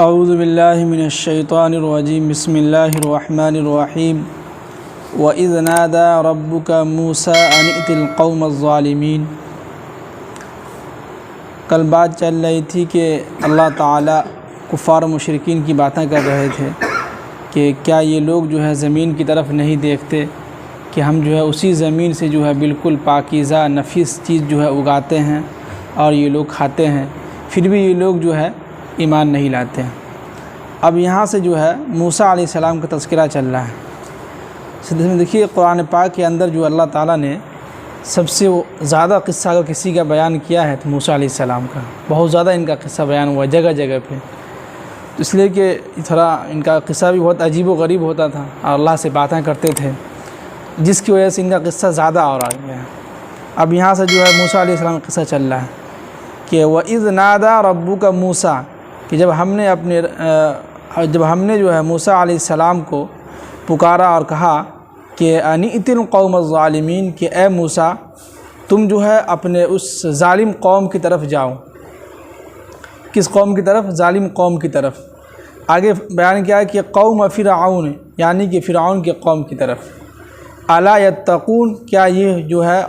اعوذ باللہ من الشیطان الرجیم بسم اللہ الرحمن الرحیم وَإِذْ نَادَى رَبُّكَ مُوسَىٰ أَنِ ائْتِ الْقَوْمَ الظَّالِمِينَ۔ کل بات چل رہی تھی کہ اللہ تعالیٰ کفار و مشرکین کی باتیں کر رہے تھے کہ کیا یہ لوگ جو ہے زمین کی طرف نہیں دیکھتے کہ ہم جو ہے اسی زمین سے جو ہے بالکل پاکیزہ نفیس چیز جو ہے اگاتے ہیں اور یہ لوگ کھاتے ہیں، پھر بھی یہ لوگ جو ہے ایمان نہیں لاتے ہیں۔ اب یہاں سے جو ہے موسیٰ علیہ السلام کا تذکرہ چل رہا ہے۔ دیکھیے قرآن پاک کے اندر جو اللہ تعالیٰ نے سب سے زیادہ قصہ اگر کسی کا بیان کیا ہے تو موسیٰ علیہ السلام کا، بہت زیادہ ان کا قصہ بیان ہوا جگہ جگہ پہ، اس لیے کہ تھوڑا ان کا قصہ بھی بہت عجیب و غریب ہوتا تھا اور اللہ سے باتیں کرتے تھے، جس کی وجہ سے ان کا قصہ زیادہ اور آ گیا ہے۔ اب یہاں سے جو ہے موسیٰ علیہ السلام کا قصہ چل رہا ہے کہ وَإِذْ نَادَى رَبُّكَ مُوسَىٰ، کہ جب ہم نے جو ہے موسیٰ علیہ السلام کو پکارا اور کہا کہ أَنِ ائْتِ الْقَوْمَ الظَّالِمِينَ، کہ اے موسیٰ تم جو ہے اپنے اس ظالم قوم کی طرف جاؤ۔ کس قوم کی طرف؟ ظالم قوم کی طرف۔ آگے بیان کیا ہے کہ قوم فرعون، یعنی کہ فرعون کے قوم کی طرف۔ الا یتقون، کیا یہ جو ہے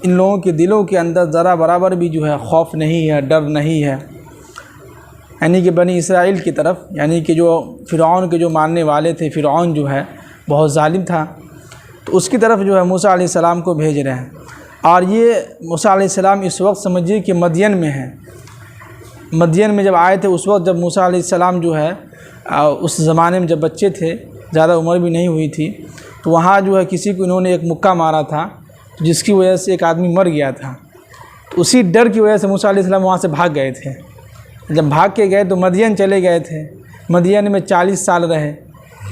ان لوگوں کے دلوں کے اندر ذرا برابر بھی جو ہے خوف نہیں ہے، ڈر نہیں ہے، یعنی کہ بنی اسرائیل کی طرف، یعنی کہ جو فرعون کے جو ماننے والے تھے، فرعون جو ہے بہت ظالم تھا، تو اس کی طرف جو ہے موسیٰ علیہ السلام کو بھیج رہے ہیں۔ اور یہ موسیٰ علیہ السلام اس وقت سمجھیے کہ مدین میں ہیں۔ مدین میں جب آئے تھے اس وقت جب موسیٰ علیہ السلام جو ہے اس زمانے میں جب بچے تھے، زیادہ عمر بھی نہیں ہوئی تھی، تو وہاں جو ہے کسی کو انہوں نے ایک مکہ مارا تھا جس کی وجہ سے ایک آدمی مر گیا تھا، تو اسی ڈر کی وجہ سے موسیٰ علیہ السلام وہاں سے بھاگ گئے تھے۔ جب بھاگ کے گئے تو مدین چلے گئے تھے، مدین میں 40 سال رہے،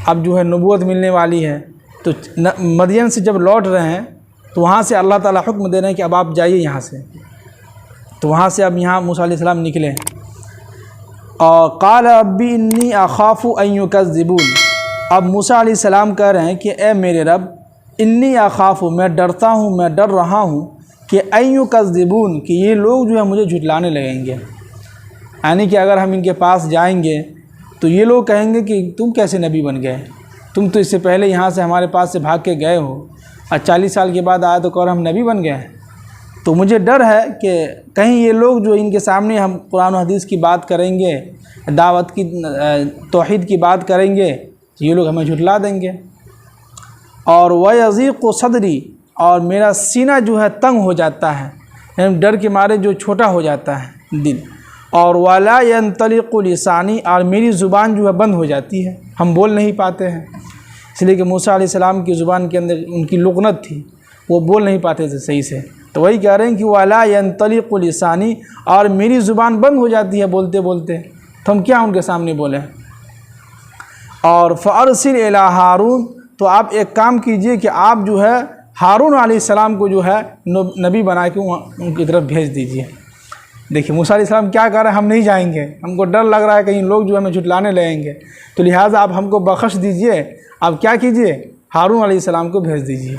اب جو ہے نبوت ملنے والی ہے، تو مدین سے جب لوٹ رہے ہیں تو وہاں سے اللہ تعالیٰ حکم دے رہے ہیں کہ اب آپ جائیے یہاں سے، تو وہاں سے اب یہاں موسیٰ علیہ السلام نکلے اور قال ربی انی اخاف ان یکذبون۔ اب موسیٰ علیہ السلام کہہ رہے ہیں کہ اے میرے رب، انی اخاف، میں ڈرتا ہوں، میں ڈر رہا ہوں کہ ان یکذبون، کہ یہ لوگ جو ہے مجھے جھٹلانے لگیں گے، یعنی کہ اگر ہم ان کے پاس جائیں گے تو یہ لوگ کہیں گے کہ تم کیسے نبی بن گئے، تم تو اس سے پہلے یہاں سے ہمارے پاس سے بھاگ کے گئے ہو اور 40 سال کے بعد آئے تو کہو ہم نبی بن گئے ہیں۔ تو مجھے ڈر ہے کہ کہیں یہ لوگ جو ان کے سامنے ہم قرآن و حدیث کی بات کریں گے، دعوت کی، توحید کی بات کریں گے، تو یہ لوگ ہمیں جھٹلا دیں گے۔ اور وَيَضِيقُ صَدْرِي، اور میرا سینہ جو ہے تنگ ہو جاتا ہے، یعنی ڈر کے مارے جو چھوٹا ہو جاتا ہے دل۔ اور وَلَا يَنْطَلِقُ لِسَانِي، اور میری زبان جو ہے بند ہو جاتی ہے، ہم بول نہیں پاتے ہیں، اس لیے کہ موسیٰ علیہ السلام کی زبان کے اندر ان کی لغنت تھی، وہ بول نہیں پاتے تھے صحیح سے، تو وہی کہہ رہے ہیں کہ وَلَا يَنْطَلِقُ لِسَانِي، اور میری زبان بند ہو جاتی ہے بولتے بولتے، تو ہم کیا ان کے سامنے بولیں۔ اور فَأَرْسِلْ إِلَىٰ ہارون، تو آپ ایک کام کیجئے کہ آپ جو ہے ہارون علیہ السلام کو جو ہے نبی بنا کے ان کی طرف بھیج دیجئے۔ دیکھیے موسیٰ علیہ السلام کیا کہہ رہے ہیں، ہم نہیں جائیں گے، ہم کو ڈر لگ رہا ہے کہیں لوگ جو ہمیں جھٹلانے لگیں گے، تو لہٰذا آپ ہم کو بخش دیجئے، آپ کیا کیجئے، ہارون علیہ السلام کو بھیج دیجئے۔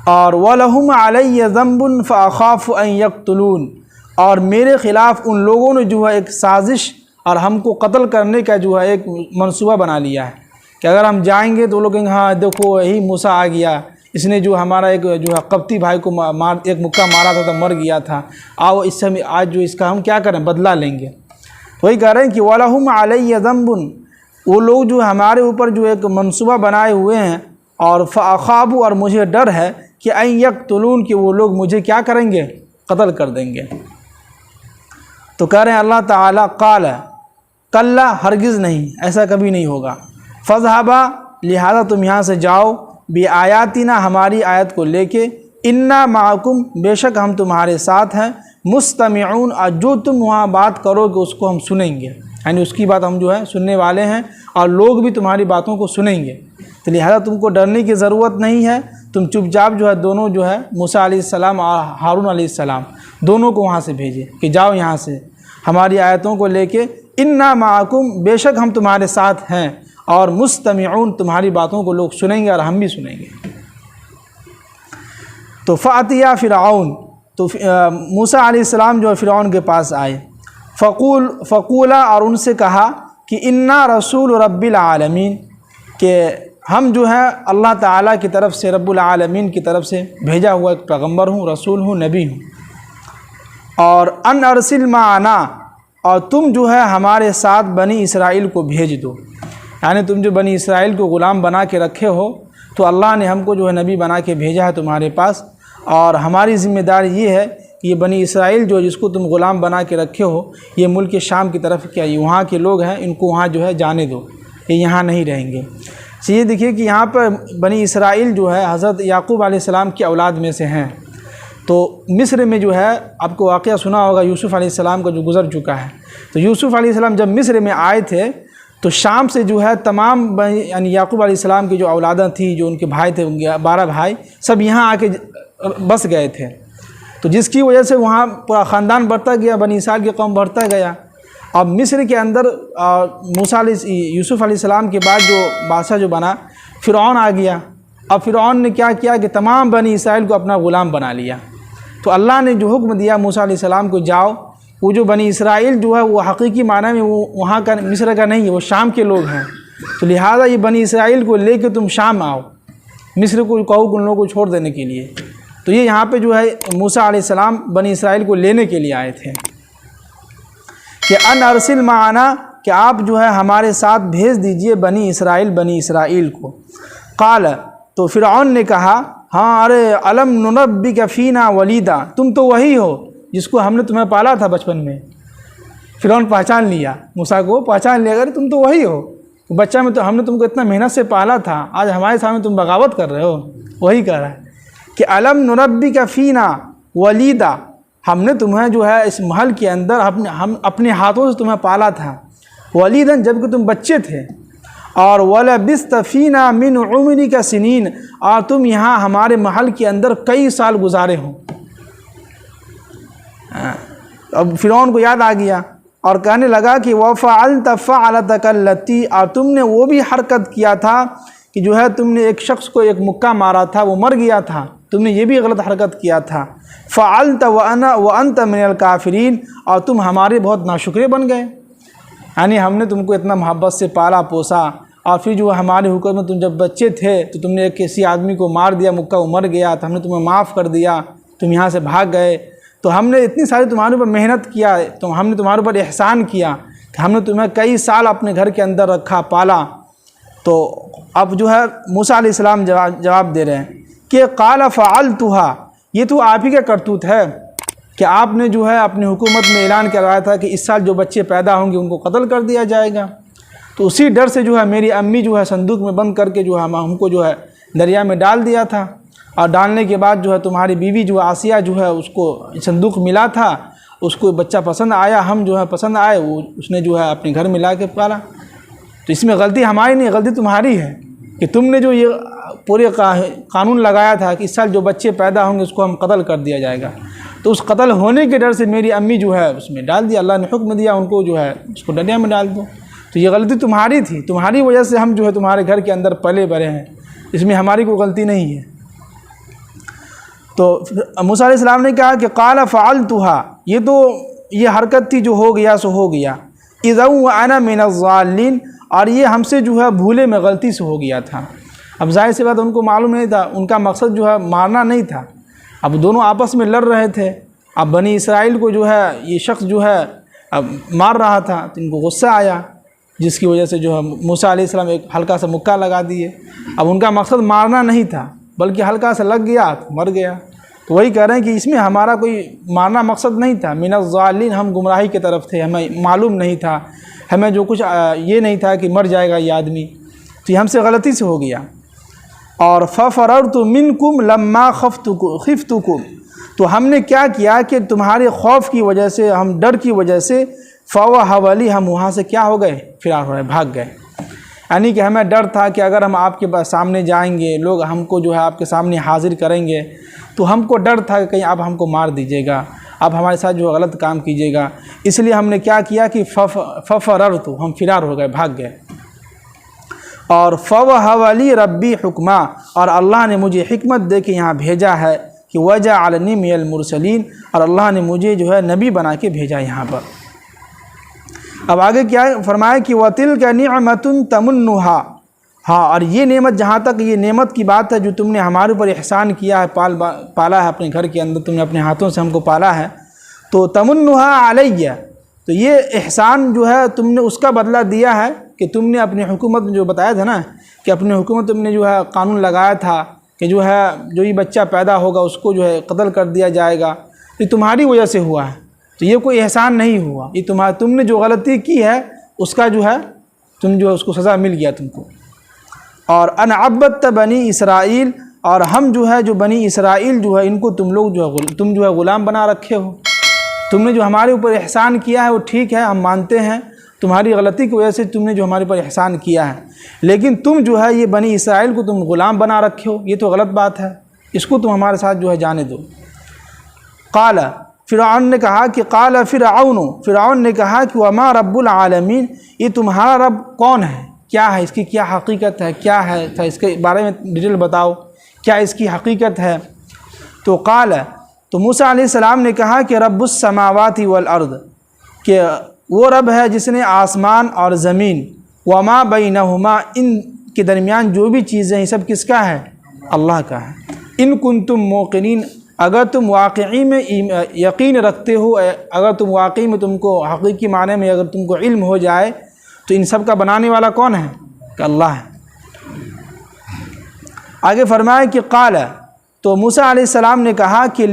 اور وَلَهُمْ عَلَيَّ ذَنْبٌ فَأَخَافُ أَن يَقْتُلُونَ، اور میرے خلاف ان لوگوں نے جو ہے ایک سازش اور ہم کو قتل کرنے کا جو ہے ایک منصوبہ بنا لیا ہے کہ اگر ہم جائیں گے تو لوگ کہیں گے ہاں دیکھو یہی موسیٰ آ گیا، اس نے جو ہمارا ایک جو ہے قبطی بھائی کو ایک مکہ مارا تھا تو مر گیا تھا، آؤ اس سے آج جو اس کا ہم کیا کریں، بدلہ لیں گے۔ وہی کہہ رہے ہیں کہ وَلَهُمْ عَلَيَّ ذَنْبٌ، وہ لوگ جو ہمارے اوپر جو ایک منصوبہ بنائے ہوئے ہیں، اور فَأَخَافُ، اور مجھے ڈر ہے کہ أَن يَقْتُلُونَ، کہ وہ لوگ مجھے کیا کریں گے، قتل کر دیں گے۔ تو کہہ رہے ہیں اللہ تعالیٰ قال، کلا، ہرگز نہیں، ایسا کبھی نہیں ہوگا، فَاذْهَبَا، لہذا تم یہاں سے جاؤ، بِآیاتِنَا، ہماری آیت کو لے کے، اِنَّا مَعَكُمْ، بے شک ہم تمہارے ساتھ ہیں، مستمعون، اور جو تم وہاں بات کرو گے اس کو ہم سنیں گے، یعنی اس کی بات ہم جو ہے سننے والے ہیں، اور لوگ بھی تمہاری باتوں کو سنیں گے، تو لہذا تم کو ڈرنے کی ضرورت نہیں ہے، تم چپ چاپ جو ہے دونوں جو ہے موسیٰ علیہ السلام اور ہارون علیہ السلام دونوں کو وہاں سے بھیجے کہ جاؤ یہاں سے ہماری آیتوں کو لے کے، اِنَّا مَعَكُمْ، بے شک ہم تمہارے ساتھ ہیں، اور مستمعون، تمہاری باتوں کو لوگ سنیں گے اور ہم بھی سنیں گے۔ تو فَأَتِيَا فِرْعَوْنَ، تو موسیٰ علیہ السلام جو ہے فرعون کے پاس آئے، فقولا اور ان سے کہا کہ انا رسول رب العالمین، کہ ہم جو ہے اللہ تعالیٰ کی طرف سے، رب العالمین کی طرف سے بھیجا ہوا ایک پیغمبر ہوں، رسول ہوں، نبی ہوں، اور ان ارسل معنا، اور تم جو ہے ہمارے ساتھ بنی اسرائیل کو بھیج دو، یعنی تم جو بنی اسرائیل کو غلام بنا کے رکھے ہو، تو اللہ نے ہم کو جو ہے نبی بنا کے بھیجا ہے تمہارے پاس، اور ہماری ذمہ داری یہ ہے کہ یہ بنی اسرائیل جو جس کو تم غلام بنا کے رکھے ہو، یہ ملک شام کی طرف کیا وہاں کے لوگ ہیں، ان کو وہاں جو ہے جانے دو، یہ یہاں نہیں رہیں گے۔ تو یہ دیکھیے کہ یہاں پر بنی اسرائیل جو ہے حضرت یعقوب علیہ السلام کی اولاد میں سے ہیں۔ تو مصر میں جو ہے آپ کو واقعہ سنا ہوگا یوسف علیہ السلام کا جو گزر چکا ہے، تو یوسف علیہ السلام جب مصر میں آئے تھے تو شام سے جو ہے تمام یعنی یعقوب علیہ السلام کی جو اولادیں تھیں، جو ان کے بھائی تھے 12 بھائی، سب یہاں آ کے بس گئے تھے، تو جس کی وجہ سے وہاں پورا خاندان بڑھتا گیا، بنی اسرائیل کی قوم بڑھتا گیا۔ اب مصر کے اندر یوسف علیہ السلام کے بعد جو بادشاہ جو بنا فرعون آ گیا۔ اب فرعون نے کیا کیا کہ تمام بنی اسرائیل کو اپنا غلام بنا لیا۔ تو اللہ نے جو حکم دیا موسیٰ علیہ السلام کو، جاؤ، وہ جو بنی اسرائیل جو ہے وہ حقیقی معنی میں وہ وہاں کا مصر کا نہیں ہے، وہ شام کے لوگ ہیں، تو لہٰذا یہ بنی اسرائیل کو لے کے تم شام آؤ، مصر کو کہو کہ ان لوگوں کو چھوڑ دینے کے لیے۔ تو یہ یہاں پہ جو ہے موسیٰ علیہ السلام بنی اسرائیل کو لینے کے لیے آئے تھے کہ ان ارسل معنا، کہ آپ جو ہے ہمارے ساتھ بھیج دیجئے بنی اسرائیل کو۔ قال، تو فرعون نے کہا، ہاں ارے الم نربک فینا ولیدا، تم تو وہی ہو جس کو ہم نے تمہیں پالا تھا بچپن میں۔ فرعون پہچان لیا، موسیٰ کو پہچان لیا، اگر تم تو وہی ہو، بچہ میں تو ہم نے تم کو اتنا محنت سے پالا تھا، آج ہمارے سامنے تم بغاوت کر رہے ہو۔ وہی کہہ رہا ہے کہ الم نربک فینا ولیدا، ہم نے تمہیں جو ہے اس محل کے اندر ہم اپنے ہاتھوں سے تمہیں پالا تھا، ولیدن، جب کہ تم بچے تھے، اور وَلَبِثْتَ فِينَا مِنْ عُمْرِكَ سِنِينَ، اور تم یہاں ہمارے محل کے اندر کئی سال گزارے ہوں۔ اب فرعون کو یاد آ گیا اور کہنے لگا کہ وَفَعَلْتَ فَعَلَتَكَ الَّتِي، اور تم نے وہ بھی حرکت کیا تھا کہ جو ہے تم نے ایک شخص کو ایک مکہ مارا تھا، وہ مر گیا تھا، تم نے یہ بھی غلط حرکت کیا تھا۔ فَعَلْتَ وَأَنْتَ مِنَ الْكَافِرِينَ، اور تم ہمارے بہت ناشکرے بن گئے، یعنی ہم نے تم کو اتنا محبت سے پالا پوسا، اور پھر جو ہمارے حکم میں تم جب بچے تھے تو تم نے ایک کسی آدمی کو مار دیا، مکہ وہ مر گیا، تو ہم نے تمہیں معاف کر دیا، تم یہاں سے بھاگ گئے، تو ہم نے اتنی ساری تمہارے اوپر محنت کیا، تو ہم نے تمہارے اوپر احسان کیا کہ ہم نے تمہیں کئی سال اپنے گھر کے اندر رکھا، پالا۔ تو اب جو ہے موسیٰ علیہ السلام جواب دے رہے ہیں کہ قال فعلتها، یہ تو آپ ہی کا کرتوت ہے کہ آپ نے جو ہے اپنی حکومت میں اعلان کروایا تھا کہ اس سال جو بچے پیدا ہوں گے ان کو قتل کر دیا جائے گا، تو اسی ڈر سے جو ہے میری امی جو ہے صندوق میں بند کر کے جو ہے ہم کو جو ہے دریا میں ڈال دیا تھا، اور ڈالنے کے بعد جو ہے تمہاری بیوی جو آسیہ جو ہے اس کو صندوق ملا تھا، اس کو بچہ پسند آیا، ہم جو ہے پسند آئے، وہ اس نے جو ہے اپنے گھر میں لا کے پالا۔ تو اس میں غلطی ہماری نہیں، غلطی تمہاری ہے کہ تم نے جو یہ پورے قانون لگایا تھا کہ اس سال جو بچے پیدا ہوں گے اس کو ہم قتل کر دیا جائے گا، تو اس قتل ہونے کے ڈر سے میری امی جو ہے اس میں ڈال دیا، اللہ نے حکم دیا ان کو جو ہے اس کو دریا میں ڈال دو، تو یہ غلطی تمہاری تھی، تمہاری وجہ سے ہم جو ہے تمہارے گھر کے اندر پلے بڑے ہیں، اس میں ہماری کوئی غلطی نہیں ہے۔ تو موسیٰ علیہ السلام نے کہا کہ قال فعلتها، یہ حرکت تھی جو ہو گیا سو ہو گیا، اذا وانا من الضالین، اور یہ ہم سے جو ہے بھولے میں غلطی سے ہو گیا تھا۔ اب ظاہر سی بات ان کو معلوم نہیں تھا، ان کا مقصد جو ہے مارنا نہیں تھا، اب دونوں آپس میں لڑ رہے تھے، اب بنی اسرائیل کو جو ہے یہ شخص جو ہے اب مار رہا تھا، تو ان کو غصہ آیا، جس کی وجہ سے جو ہے موسیٰ علیہ السلام ایک ہلکا سا مکہ لگا دیے۔ اب ان کا مقصد مارنا نہیں تھا بلکہ ہلکا سا لگ گیا تو مر گیا، تو وہی کہہ رہے ہیں کہ اس میں ہمارا کوئی مارنا مقصد نہیں تھا، من الضالین، ہم گمراہی کی طرف تھے، ہمیں معلوم نہیں تھا، ہمیں جو کچھ یہ نہیں تھا کہ مر جائے گا یہ آدمی، تو یہ ہم سے غلطی سے ہو گیا۔ اور ففررت منکم لما خفتکم، تو ہم نے کیا کیا کہ تمہارے خوف کی وجہ سے، ہم ڈر کی وجہ سے، فوہب لی، ہم وہاں سے کیا ہو گئے، فرار ہو گئے، بھاگ گئے، یعنی کہ ہمیں ڈر تھا کہ اگر ہم آپ کے سامنے جائیں گے، لوگ ہم کو جو ہے آپ کے سامنے حاضر کریں گے، تو ہم کو ڈر تھا کہ کہیں آپ ہم کو مار دیجیے گا، آپ ہمارے ساتھ جو غلط کام کیجیے گا، اس لیے ہم نے کیا کیا کہ ففررت، ہم فرار ہو گئے، بھاگ گئے۔ اور فوہب لی ربی حکما، اور اللہ نے مجھے حکمت دے کے یہاں بھیجا ہے کہ وجعلنی من المرسلین، اور اللہ نے مجھے جو ہے نبی بنا کے بھیجا یہاں پر۔ اب آگے کیا فرمایا کہ وَتِلْكَ نِعْمَةٌ تَمُنُّهَا، ہاں اور یہ نعمت، جہاں تک یہ نعمت کی بات ہے جو تم نے ہمارے اوپر احسان کیا ہے، پالا ہے اپنے گھر کے اندر، تم نے اپنے ہاتھوں سے ہم کو پالا ہے، تو تَمُنُّهَا عَلَيَّ، تو یہ احسان جو ہے تم نے اس کا بدلہ دیا ہے کہ تم نے اپنی حکومت میں جو بتایا تھا نا کہ اپنی حکومت تم نے جو ہے قانون لگایا تھا کہ جو ہے جو یہ بچہ پیدا ہوگا اس کو جو ہے قتل کر دیا جائے گا، یہ تمہاری وجہ سے ہوا ہے، تو یہ کوئی احسان نہیں ہوا، یہ تم نے جو غلطی کی ہے اس کا جو ہے تم جو ہے اس کو سزا مل گیا تم کو۔ اور ان عبدت بنی اسرائیل، اور ہم جو ہے جو بنی اسرائیل جو ہے ان کو تم لوگ تم جو ہے غلام بنا رکھے ہو، تم نے جو ہمارے اوپر احسان کیا ہے وہ ٹھیک ہے، ہم مانتے ہیں تمہاری غلطی کی وجہ سے تم نے جو ہمارے اوپر احسان کیا ہے، لیکن تم جو ہے یہ بنی اسرائیل کو تم غلام بنا رکھے ہو، یہ تو غلط بات ہے، اس کو تم ہمارے ساتھ جو ہے جانے دو۔ قال، فرعون نے کہا کہ فرعون نے کہا کہ وما رب العالمین، یہ تمہارا رب کون ہے، کیا ہے، اس کی کیا حقیقت ہے، کیا ہے، اس کے بارے میں ڈیٹیل بتاؤ، کیا اس کی حقیقت ہے۔ تو قال، تو موسیٰ علیہ السلام نے کہا کہ رب السماوات والارض، کہ وہ رب ہے جس نے آسمان اور زمین، وما بینہما، ان کے درمیان جو بھی چیزیں ہیں سب کس کا ہے، اللہ کا ہے۔ ان کنتم موقنین، اگر تم واقعی میں یقین رکھتے ہو، اگر تم واقعی میں تم کو حقیقی معنی میں اگر تم کو علم ہو جائے تو ان سب کا بنانے والا کون ہے، کہ اللہ ہے۔ آگے فرمایا کہ قال، تو موسیٰ علیہ السلام نے کہا کہ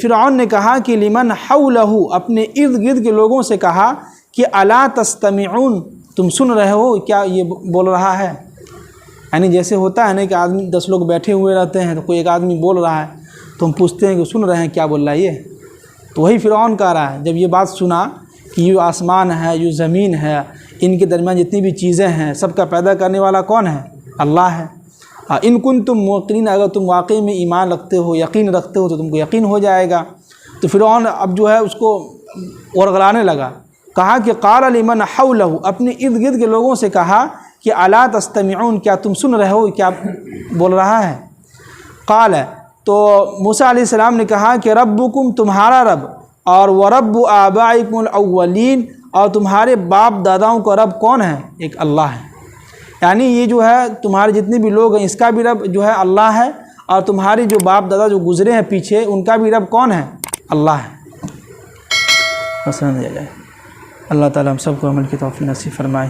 فرعون نے کہا کہ لمن حولہ، اپنے ارد گرد کے لوگوں سے کہا کہ الا تستمعون، تم سن رہے ہو کیا یہ بول رہا ہے، یعنی جیسے ہوتا ہے نا کہ آدمی 10 لوگ بیٹھے ہوئے رہتے ہیں تو کوئی ایک آدمی بول رہا ہے تو ہم پوچھتے ہیں کہ سن رہے ہیں کیا بول رہا ہے یہ، تو وہی فرعون کہہ رہا ہے جب یہ بات سنا کہ یہ آسمان ہے، یہ زمین ہے، ان کے درمیان جتنی بھی چیزیں ہیں سب کا پیدا کرنے والا کون ہے، اللہ ہے۔ ان کنتم موقنین، اگر تم واقعی میں ایمان رکھتے ہو، یقین رکھتے ہو تو تم کو یقین ہو جائے گا۔ تو فرعون اب جو ہے اس کو ورغلانے لگا، کہا کہ قال لمن حولہ، اپنے ارد گرد کے لوگوں سے کہا کہ الا تستمعون، کیا تم سن رہے ہو کیا بول رہا ہے۔ قال، تو موسیٰ علیہ السلام نے کہا کہ ربکم، تمہارا رب، اور ورب آبائکم الاولین، اور تمہارے باپ داداؤں کا رب کون ہے، ایک اللہ ہے، یعنی یہ جو ہے تمہارے جتنے بھی لوگ ہیں اس کا بھی رب جو ہے اللہ ہے، اور تمہارے جو باپ دادا جو گزرے ہیں پیچھے ان کا بھی رب کون ہے، اللہ ہے۔ اللہ تعالیٰ ہم سب کو عمل کی توفیق نصیب فرمائے۔